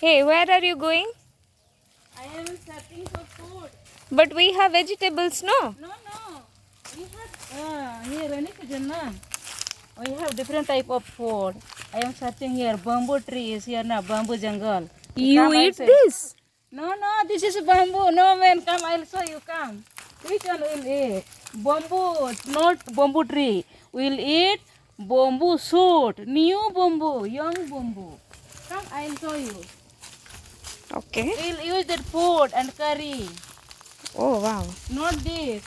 Hey, where are you going? I am searching for food. But we have vegetables, no? No. We have here rainy season, na. We have different type of food. I am searching here. Bamboo tree is here, na. Bamboo jungle. You Come, I'll eat say. this? No. This is bamboo. No man, come. I'll show you. Come. Which one will eat? Bamboo, not bamboo tree. We'll eat bamboo shoot. New bamboo, young bamboo. Come, I'll show you. Okay. We'll use that food and curry. Oh, wow. Not this.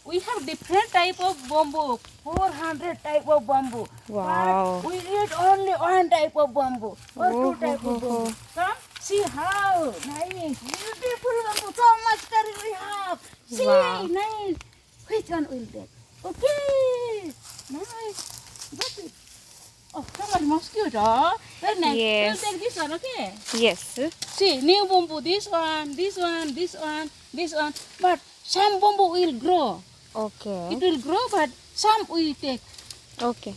We have different type of bamboo. 400 type of bamboo. Wow. But we eat only one type of bamboo or two type of bamboo. Come, see how nice, beautiful bamboo. So much curry we have. See, Wow. nice. Which one will take? Okay. Nice. Got it. Oh, so much mosquito. Very nice. Yes. We'll take this one, okay? Yes. See, new bamboo, this one. But some bamboo will grow. Okay. It will grow, but some will take. Okay.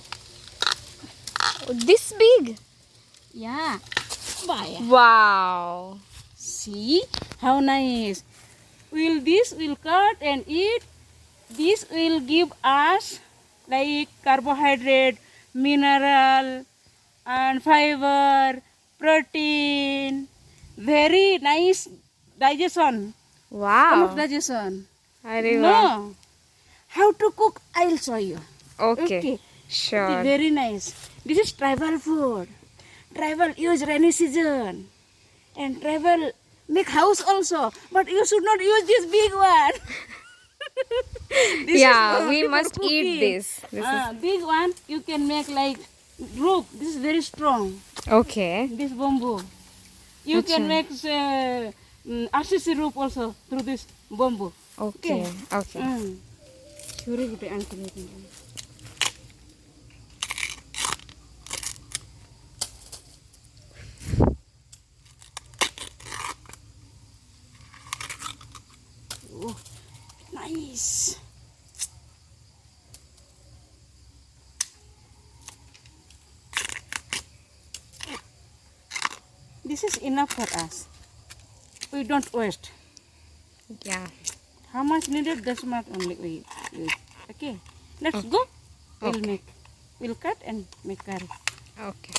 This big? Yeah. Bye. Wow. See how nice. This will cut and eat. This will give us like carbohydrate, mineral, and fiber, protein. Very nice digestion. Wow. Digestion. Arey wow. No. How to cook? I'll show you. Okay. Sure. Very nice. This is tribal food. Tribal use rainy season. And tribal make house also. But you should not use this big one. This Yeah, is we for must cooking. eat this. Big one you can make like roof. This is very strong. Okay. This bamboo. You Achha. can make RCC roof also through this bamboo. Okay. Okay. Curi gede angkut. Oh, nice. This is enough for us. We don't waste. Yeah. How much needed? This much only we use. Okay, let's go. We'll cut and make curry. Okay.